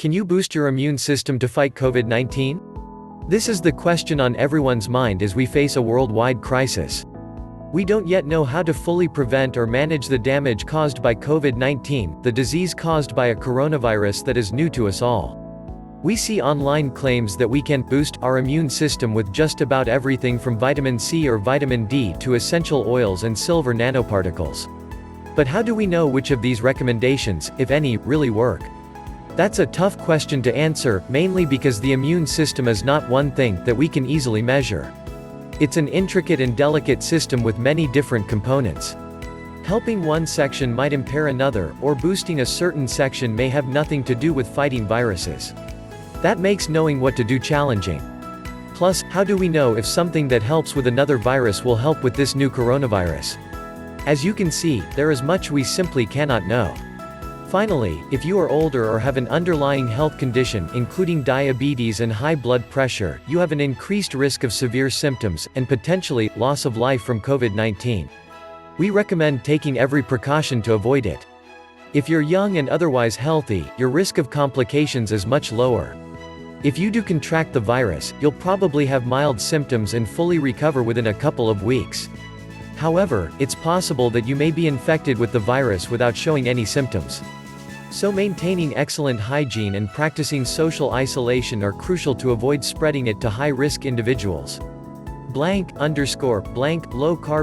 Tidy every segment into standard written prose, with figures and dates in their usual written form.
Can you boost your immune system to fight COVID-19? This is the question on everyone's mind as we face a worldwide crisis. We don't yet know how to fully prevent or manage the damage caused by COVID-19, the disease caused by a coronavirus that is new to us all. We see online claims that we can boost our immune system with just about everything from vitamin C or vitamin D to essential oils and silver nanoparticles. But how do we know which of these recommendations, if any, really work? That's a tough question to answer, mainly because the immune system is not one thing that we can easily measure. It's an intricate and delicate system with many different components. Helping one section might impair another, or boosting a certain section may have nothing to do with fighting viruses. That makes knowing what to do challenging. Plus, how do we know if something that helps with another virus will help with this new coronavirus? As you can see, there is much we simply cannot know. Finally, if you are older or have an underlying health condition including diabetes and high blood pressure, you have an increased risk of severe symptoms, and potentially, loss of life from COVID-19. We recommend taking every precaution to avoid it. If you're young and otherwise healthy, your risk of complications is much lower. If you do contract the virus, you'll probably have mild symptoms and fully recover within a couple of weeks. However, it's possible that you may be infected with the virus without showing any symptoms. So maintaining excellent hygiene and practicing social isolation are crucial to avoid spreading it to high-risk individuals. Low-carb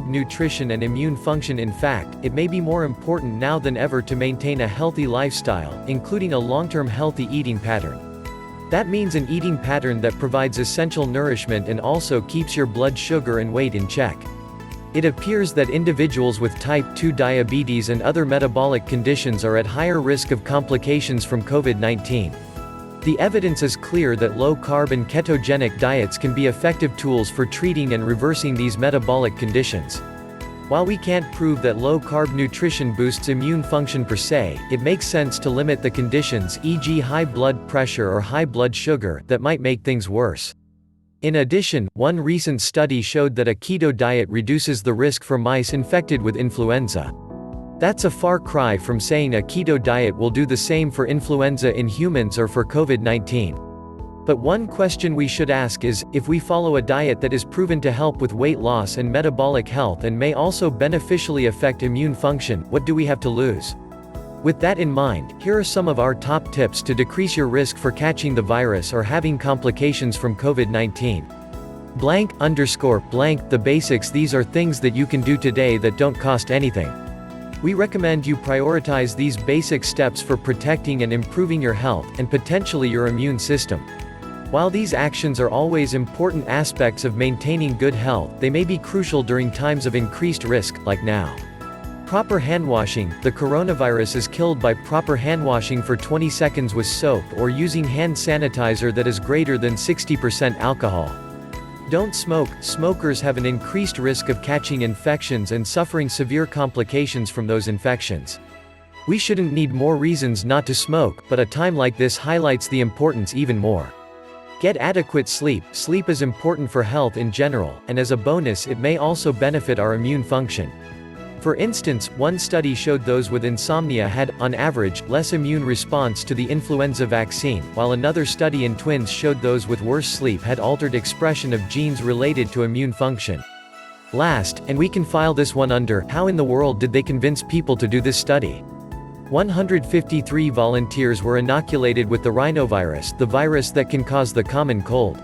nutrition and immune function. In fact, it may be more important now than ever to maintain a healthy lifestyle, including a long-term healthy eating pattern. That means an eating pattern that provides essential nourishment and also keeps your blood sugar and weight in check. It appears that individuals with type 2 diabetes and other metabolic conditions are at higher risk of complications from COVID-19. The evidence is clear that low-carb and ketogenic diets can be effective tools for treating and reversing these metabolic conditions. While we can't prove that low-carb nutrition boosts immune function per se, it makes sense to limit the conditions, e.g. high blood pressure or high blood sugar, that might make things worse. In addition, one recent study showed that a keto diet reduces the risk for mice infected with influenza. That's a far cry from saying a keto diet will do the same for influenza in humans or for COVID-19. But one question we should ask is, if we follow a diet that is proven to help with weight loss and metabolic health and may also beneficially affect immune function, what do we have to lose? With that in mind, here are some of our top tips to decrease your risk for catching the virus or having complications from COVID-19. The basics. These are things that you can do today that don't cost anything. We recommend you prioritize these basic steps for protecting and improving your health, and potentially your immune system. While these actions are always important aspects of maintaining good health, they may be crucial during times of increased risk, like now. Proper hand washing. The coronavirus is killed by proper hand washing for 20 seconds with soap or using hand sanitizer that is greater than 60% alcohol. Don't smoke. Smokers have an increased risk of catching infections and suffering severe complications from those infections. We shouldn't need more reasons not to smoke, but a time like this highlights the importance even more. Get adequate sleep. Sleep is important for health in general, and as a bonus it may also benefit our immune function. For instance, one study showed those with insomnia had, on average, less immune response to the influenza vaccine, while another study in twins showed those with worse sleep had altered expression of genes related to immune function. Last, and we can file this one under, how in the world did they convince people to do this study? 153 volunteers were inoculated with the rhinovirus, the virus that can cause the common cold.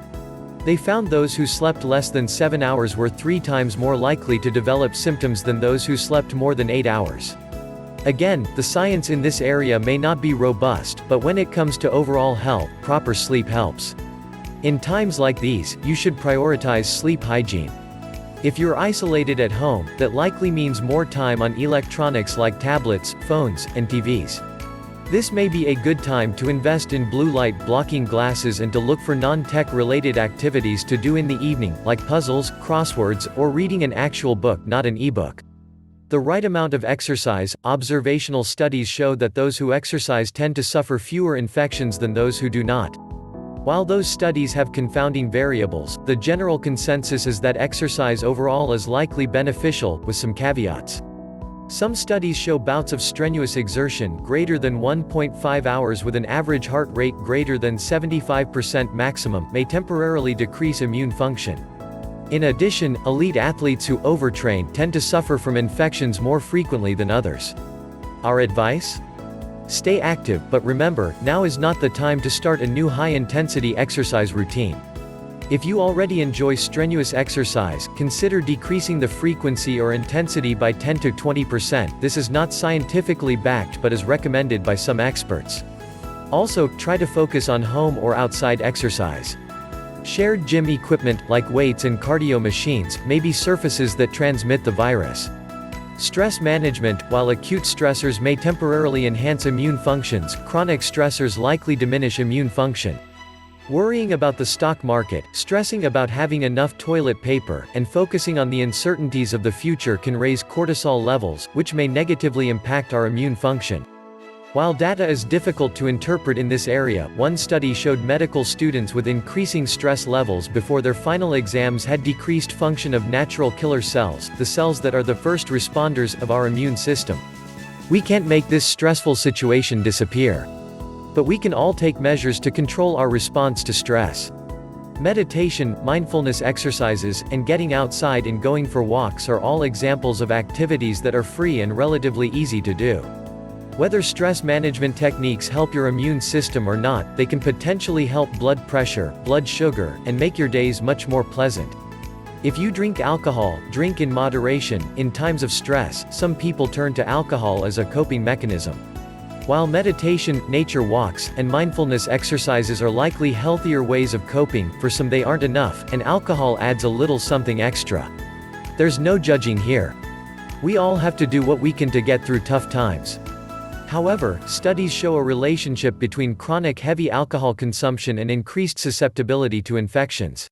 They found those who slept less than 7 hours were 3 times more likely to develop symptoms than those who slept more than 8 hours. Again, the science in this area may not be robust, but when it comes to overall health, proper sleep helps. In times like these, you should prioritize sleep hygiene. If you're isolated at home, that likely means more time on electronics like tablets, phones, and TVs. This may be a good time to invest in blue light blocking glasses and to look for non-tech related activities to do in the evening, like puzzles, crosswords, or reading an actual book, not an e-book. The right amount of exercise. Observational studies show that those who exercise tend to suffer fewer infections than those who do not. While those studies have confounding variables, the general consensus is that exercise overall is likely beneficial, with some caveats. Some studies show bouts of strenuous exertion greater than 1.5 hours with an average heart rate greater than 75% maximum may temporarily decrease immune function. In addition, elite athletes who overtrain tend to suffer from infections more frequently than others. Our advice? Stay active, but remember, now is not the time to start a new high-intensity exercise routine. If you already enjoy strenuous exercise, consider decreasing the frequency or intensity by 10 to 20%. This is not scientifically backed but is recommended by some experts. Also, try to focus on home or outside exercise. Shared gym equipment, like weights and cardio machines, may be surfaces that transmit the virus. Stress management: while acute stressors may temporarily enhance immune functions, chronic stressors likely diminish immune function. Worrying about the stock market, stressing about having enough toilet paper, and focusing on the uncertainties of the future can raise cortisol levels, which may negatively impact our immune function. While data is difficult to interpret in this area, one study showed medical students with increasing stress levels before their final exams had decreased function of natural killer cells, the cells that are the first responders of our immune system. We can't make this stressful situation disappear. But we can all take measures to control our response to stress. Meditation, mindfulness exercises, and getting outside and going for walks are all examples of activities that are free and relatively easy to do. Whether stress management techniques help your immune system or not, they can potentially help blood pressure, blood sugar, and make your days much more pleasant. If you drink alcohol, drink in moderation. In times of stress, some people turn to alcohol as a coping mechanism. While meditation, nature walks, and mindfulness exercises are likely healthier ways of coping, for some they aren't enough, and alcohol adds a little something extra. There's no judging here. We all have to do what we can to get through tough times. However, studies show a relationship between chronic heavy alcohol consumption and increased susceptibility to infections.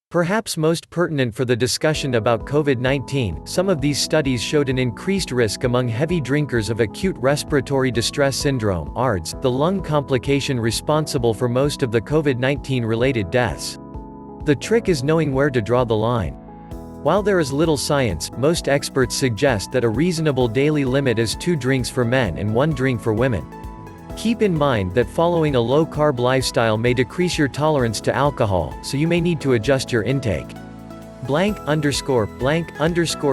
Perhaps most pertinent for the discussion about COVID-19, some of these studies showed an increased risk among heavy drinkers of acute respiratory distress syndrome (ARDS), the lung complication responsible for most of the COVID-19 related deaths. The trick is knowing where to draw the line. While there is little science, most experts suggest that a reasonable daily limit is 2 drinks for men and 1 drink for women. Keep in mind that following a low-carb lifestyle may decrease your tolerance to alcohol, so you may need to adjust your intake.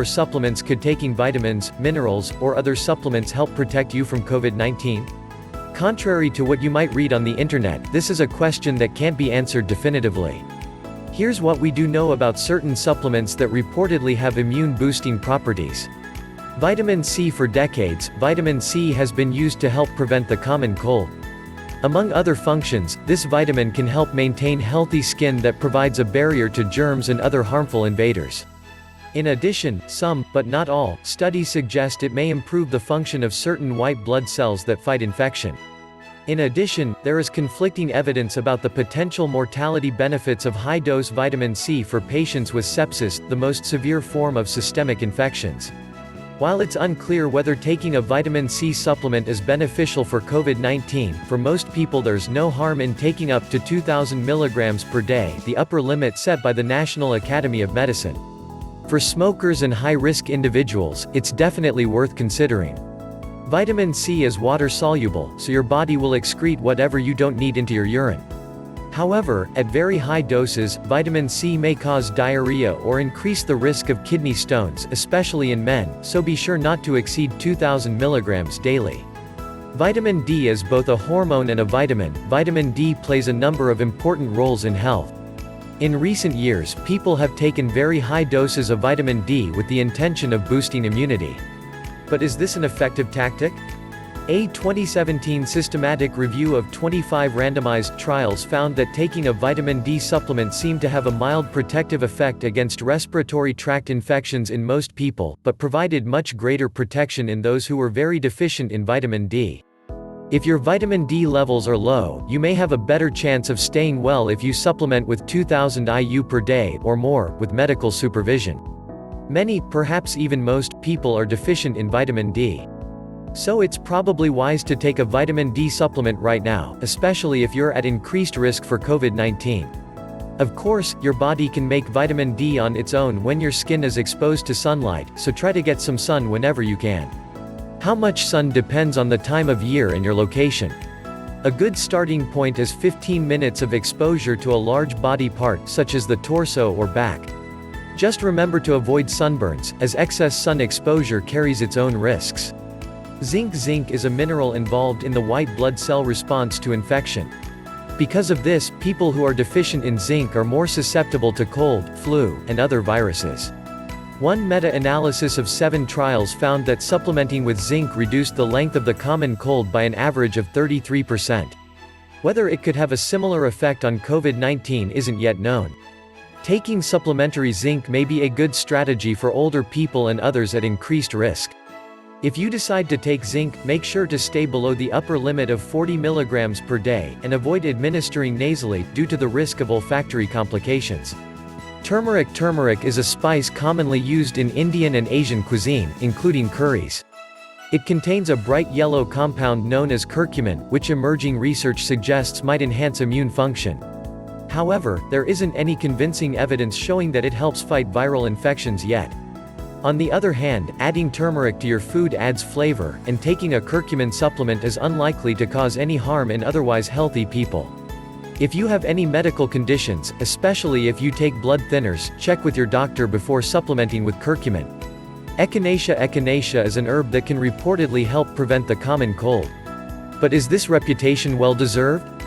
Supplements. Could taking vitamins, minerals, or other supplements help protect you from COVID-19? Contrary to what you might read on the internet, this is a question that can't be answered definitively. Here's what we do know about certain supplements that reportedly have immune-boosting properties. Vitamin C. For decades, vitamin C has been used to help prevent the common cold. Among other functions, this vitamin can help maintain healthy skin that provides a barrier to germs and other harmful invaders. In addition, some, but not all, studies suggest it may improve the function of certain white blood cells that fight infection. In addition, there is conflicting evidence about the potential mortality benefits of high-dose vitamin C for patients with sepsis, the most severe form of systemic infections. While it's unclear whether taking a vitamin C supplement is beneficial for COVID-19, for most people there's no harm in taking up to 2,000 mg per day, the upper limit set by the National Academy of Medicine. For smokers and high-risk individuals, it's definitely worth considering. Vitamin C is water-soluble, so your body will excrete whatever you don't need into your urine. However, at very high doses, vitamin C may cause diarrhea or increase the risk of kidney stones, especially in men, so be sure not to exceed 2,000 mg daily. Vitamin D is both a hormone and a vitamin. Vitamin D plays a number of important roles in health. In recent years, people have taken very high doses of vitamin D with the intention of boosting immunity. But is this an effective tactic? A 2017 systematic review of 25 randomized trials found that taking a vitamin D supplement seemed to have a mild protective effect against respiratory tract infections in most people, but provided much greater protection in those who were very deficient in vitamin D. If your vitamin D levels are low, you may have a better chance of staying well if you supplement with 2,000 IU per day, or more, with medical supervision. Many, perhaps even most, people are deficient in vitamin D. So it's probably wise to take a vitamin D supplement right now, especially if you're at increased risk for COVID-19. Of course, your body can make vitamin D on its own when your skin is exposed to sunlight, so try to get some sun whenever you can. How much sun depends on the time of year and your location. A good starting point is 15 minutes of exposure to a large body part such as the torso or back. Just remember to avoid sunburns, as excess sun exposure carries its own risks. Zinc is a mineral involved in the white blood cell response to infection. Because of this, people who are deficient in zinc are more susceptible to cold, flu, and other viruses. One meta-analysis of 7 trials found that supplementing with zinc reduced the length of the common cold by an average of 33%. Whether it could have a similar effect on COVID-19 isn't yet known. Taking supplementary zinc may be a good strategy for older people and others at increased risk. If you decide to take zinc, make sure to stay below the upper limit of 40 mg per day, and avoid administering nasally, due to the risk of olfactory complications. Turmeric is a spice commonly used in Indian and Asian cuisine, including curries. It contains a bright yellow compound known as curcumin, which emerging research suggests might enhance immune function. However, there isn't any convincing evidence showing that it helps fight viral infections yet. On the other hand, adding turmeric to your food adds flavor, and taking a curcumin supplement is unlikely to cause any harm in otherwise healthy people. If you have any medical conditions, especially if you take blood thinners, check with your doctor before supplementing with curcumin. Echinacea is an herb that can reportedly help prevent the common cold. But is this reputation well-deserved?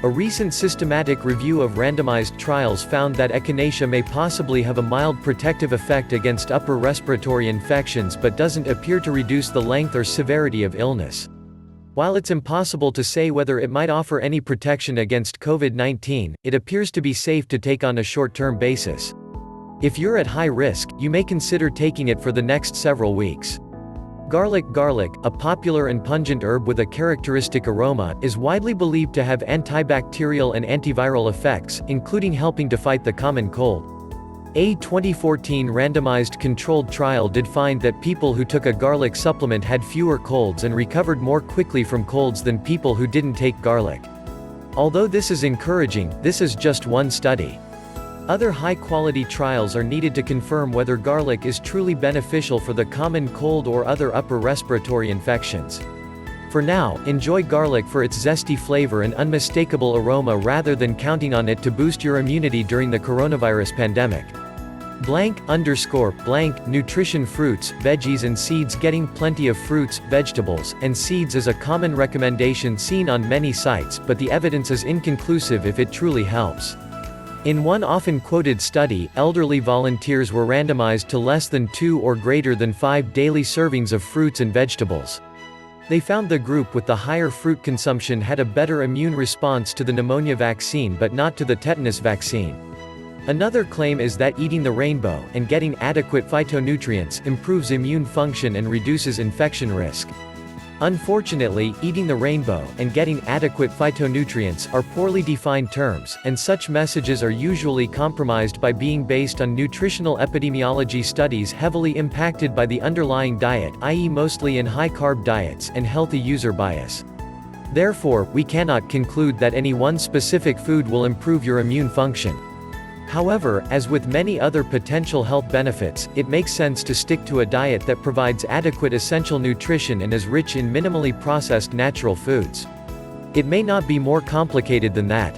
A recent systematic review of randomized trials found that echinacea may possibly have a mild protective effect against upper respiratory infections but doesn't appear to reduce the length or severity of illness. While it's impossible to say whether it might offer any protection against COVID-19, it appears to be safe to take on a short-term basis. If you're at high risk, you may consider taking it for the next several weeks. Garlic, a popular and pungent herb with a characteristic aroma, is widely believed to have antibacterial and antiviral effects, including helping to fight the common cold. A 2014 randomized controlled trial did find that people who took a garlic supplement had fewer colds and recovered more quickly from colds than people who didn't take garlic. Although this is encouraging, this is just one study. Other high-quality trials are needed to confirm whether garlic is truly beneficial for the common cold or other upper respiratory infections. For now, enjoy garlic for its zesty flavor and unmistakable aroma rather than counting on it to boost your immunity during the coronavirus pandemic. Nutrition. Fruits, veggies and seeds. Getting plenty of fruits, vegetables, and seeds is a common recommendation seen on many sites, but the evidence is inconclusive if it truly helps. In one often quoted study, elderly volunteers were randomized to less than 2 or greater than 5 daily servings of fruits and vegetables. They found the group with the higher fruit consumption had a better immune response to the pneumonia vaccine but not to the tetanus vaccine. Another claim is that eating the rainbow, and getting adequate phytonutrients, improves immune function and reduces infection risk. Unfortunately, eating the rainbow, and getting adequate phytonutrients, are poorly defined terms, and such messages are usually compromised by being based on nutritional epidemiology studies heavily impacted by the underlying diet, i.e. mostly in high-carb diets, and healthy user bias. Therefore, we cannot conclude that any one specific food will improve your immune function. However, as with many other potential health benefits, it makes sense to stick to a diet that provides adequate essential nutrition and is rich in minimally processed natural foods. It may not be more complicated than that.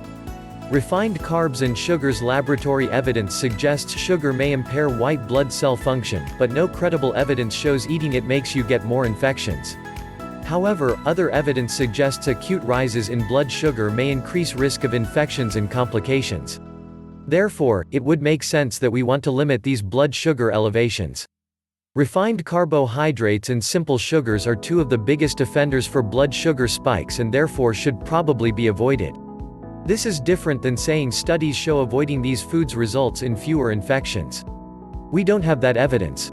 Refined carbs and sugars. Laboratory evidence suggests sugar may impair white blood cell function, but no credible evidence shows eating it makes you get more infections. However, other evidence suggests acute rises in blood sugar may increase risk of infections and complications. Therefore, it would make sense that we want to limit these blood sugar elevations. Refined carbohydrates and simple sugars are 2 of the biggest offenders for blood sugar spikes and therefore should probably be avoided. This is different than saying studies show avoiding these foods results in fewer infections. We don't have that evidence.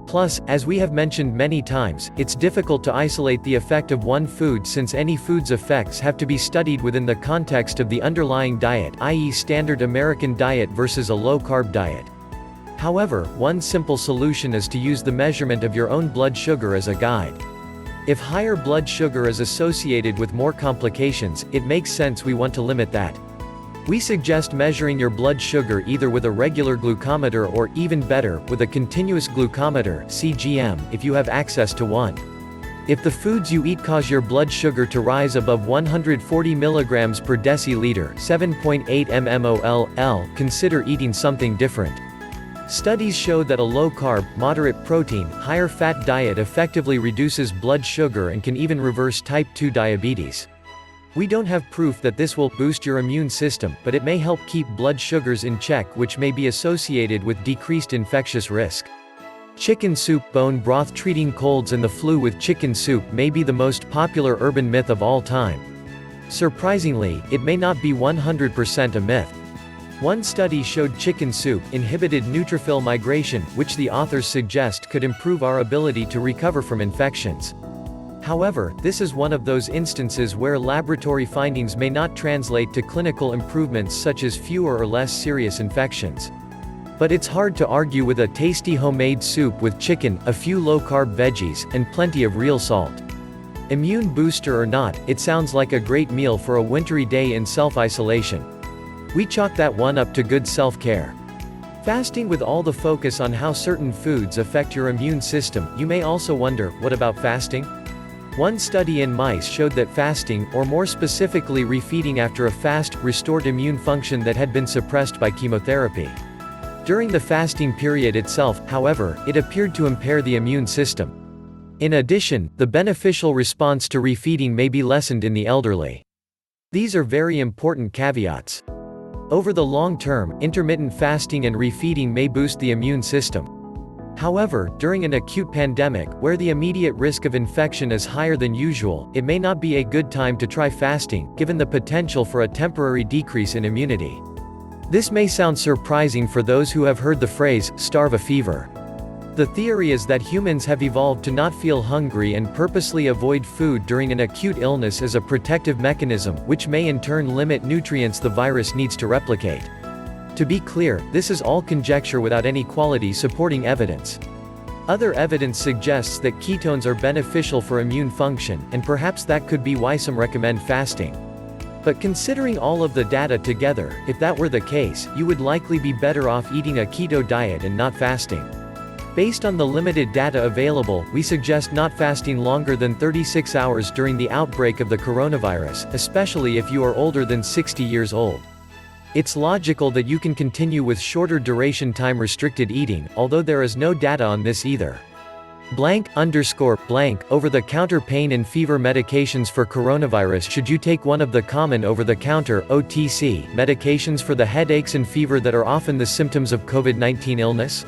Plus, as we have mentioned many times, it's difficult to isolate the effect of one food since any food's effects have to be studied within the context of the underlying diet, i.e. standard American diet versus a low-carb diet. However, one simple solution is to use the measurement of your own blood sugar as a guide. If higher blood sugar is associated with more complications, it makes sense we want to limit that. We suggest measuring your blood sugar either with a regular glucometer or, even better, with a continuous glucometer (CGM) if you have access to one. If the foods you eat cause your blood sugar to rise above 140 mg per deciliter, 7.8 mmol/L, consider eating something different. Studies show that a low-carb, moderate protein, higher fat diet effectively reduces blood sugar and can even reverse type 2 diabetes. We don't have proof that this will boost your immune system, but it may help keep blood sugars in check, which may be associated with decreased infectious risk. Chicken soup bone broth. Treating colds and the flu with chicken soup may be the most popular urban myth of all time. Surprisingly, it may not be 100% a myth. One study showed chicken soup inhibited neutrophil migration, which the authors suggest could improve our ability to recover from infections. However, this is one of those instances where laboratory findings may not translate to clinical improvements such as fewer or less serious infections. But it's hard to argue with a tasty homemade soup with chicken, a few low-carb veggies, and plenty of real salt. Immune booster or not, it sounds like a great meal for a wintry day in self-isolation. We chalk that one up to good self-care. Fasting. With all the focus on how certain foods affect your immune system, you may also wonder, what about fasting? One study in mice showed that fasting, or more specifically refeeding after a fast, restored immune function that had been suppressed by chemotherapy. During the fasting period itself, however, it appeared to impair the immune system. In addition, the beneficial response to refeeding may be lessened in the elderly. These are very important caveats. Over the long term, intermittent fasting and refeeding may boost the immune system. However, during an acute pandemic, where the immediate risk of infection is higher than usual, it may not be a good time to try fasting, given the potential for a temporary decrease in immunity. This may sound surprising for those who have heard the phrase, starve a fever. The theory is that humans have evolved to not feel hungry and purposely avoid food during an acute illness as a protective mechanism, which may in turn limit nutrients the virus needs to replicate. To be clear, this is all conjecture without any quality supporting evidence. Other evidence suggests that ketones are beneficial for immune function, and perhaps that could be why some recommend fasting. But considering all of the data together, if that were the case, you would likely be better off eating a keto diet and not fasting. Based on the limited data available, we suggest not fasting longer than 36 hours during the outbreak of the coronavirus, especially if you are older than 60 years old. It's logical that you can continue with shorter duration time-restricted eating, although there is no data on this either. Over-the-counter pain and fever medications for coronavirus. Should you take one of the common over-the-counter (OTC) medications for the headaches and fever that are often the symptoms of COVID-19 illness?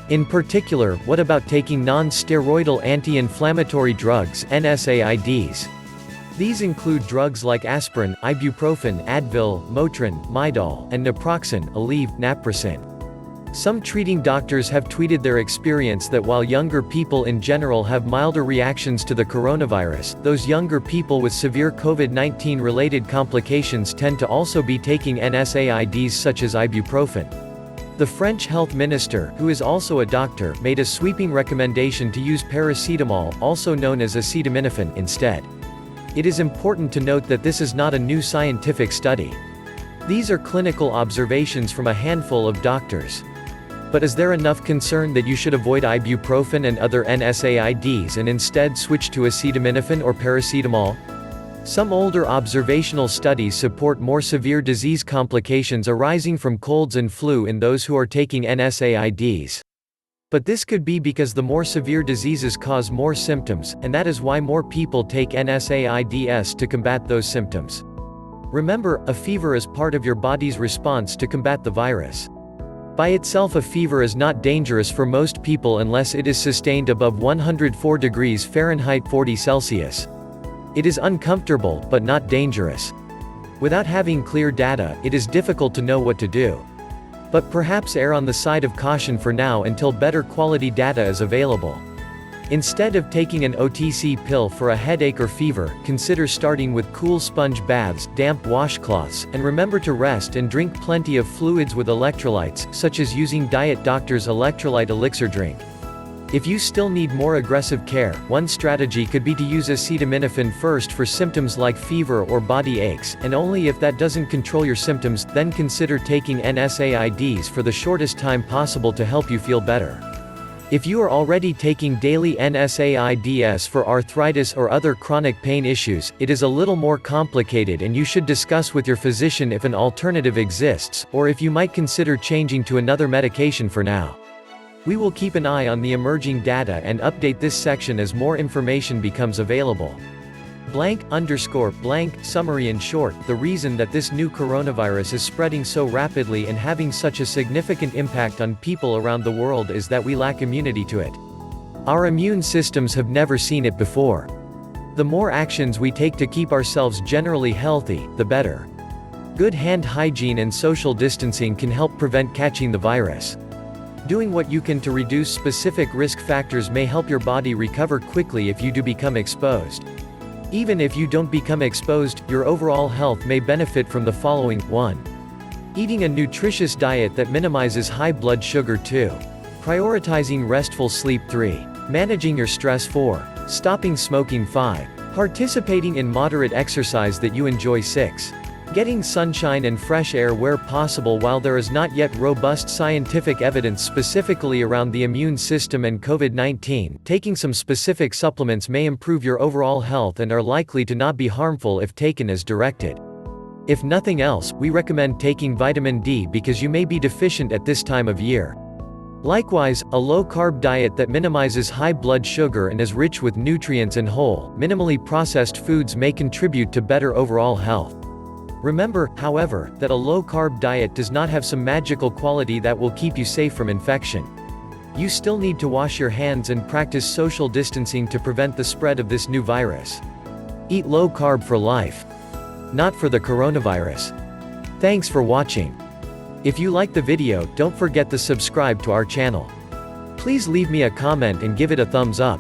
In particular, what about taking non-steroidal anti-inflammatory drugs (NSAIDs)? These include drugs like aspirin, ibuprofen, Advil, Motrin, Midol, and naproxen, Aleve, naproxen. Some treating doctors have tweeted their experience that while younger people in general have milder reactions to the coronavirus, those younger people with severe COVID-19 related complications tend to also be taking NSAIDs such as ibuprofen. The French health minister, who is also a doctor, made a sweeping recommendation to use paracetamol, also known as acetaminophen, instead. It is important to note that this is not a new scientific study. These are clinical observations from a handful of doctors. But is there enough concern that you should avoid ibuprofen and other NSAIDs and instead switch to acetaminophen or paracetamol? Some older observational studies support more severe disease complications arising from colds and flu in those who are taking NSAIDs. But this could be because the more severe diseases cause more symptoms, and that is why more people take NSAIDs to combat those symptoms. Remember, a fever is part of your body's response to combat the virus. By itself, a fever is not dangerous for most people unless it is sustained above 104 degrees Fahrenheit 40 Celsius. It is uncomfortable, but not dangerous. Without having clear data, it is difficult to know what to do. But perhaps err on the side of caution for now until better quality data is available. Instead of taking an OTC pill for a headache or fever, consider starting with cool sponge baths, damp washcloths, and remember to rest and drink plenty of fluids with electrolytes, such as using Diet Doctor's electrolyte elixir drink. If you still need more aggressive care, one strategy could be to use acetaminophen first for symptoms like fever or body aches, and only if that doesn't control your symptoms, then consider taking NSAIDs for the shortest time possible to help you feel better. If you are already taking daily NSAIDs for arthritis or other chronic pain issues, it is a little more complicated and you should discuss with your physician if an alternative exists, or if you might consider changing to another medication for now. We will keep an eye on the emerging data and update this section as more information becomes available. Summary. In short, the reason that this new coronavirus is spreading so rapidly and having such a significant impact on people around the world is that we lack immunity to it. Our immune systems have never seen it before. The more actions we take to keep ourselves generally healthy, the better. Good hand hygiene and social distancing can help prevent catching the virus. Doing what you can to reduce specific risk factors may help your body recover quickly if you do become exposed. Even if you don't become exposed, your overall health may benefit from the following. 1. Eating a nutritious diet that minimizes high blood sugar. 2. Prioritizing restful sleep. 3. Managing your stress. 4. Stopping smoking. 5. Participating in moderate exercise that you enjoy. 6. Getting sunshine and fresh air where possible. While there is not yet robust scientific evidence specifically around the immune system and COVID-19, taking some specific supplements may improve your overall health and are likely to not be harmful if taken as directed. If nothing else, we recommend taking vitamin D because you may be deficient at this time of year. Likewise, a low-carb diet that minimizes high blood sugar and is rich with nutrients and whole, minimally processed foods may contribute to better overall health. Remember, however, that a low-carb diet does not have some magical quality that will keep you safe from infection. You still need to wash your hands and practice social distancing to prevent the spread of this new virus. Eat low-carb for life. Not for the coronavirus. Thanks for watching. If you like the video, don't forget to subscribe to our channel. Please leave me a comment and give it a thumbs up.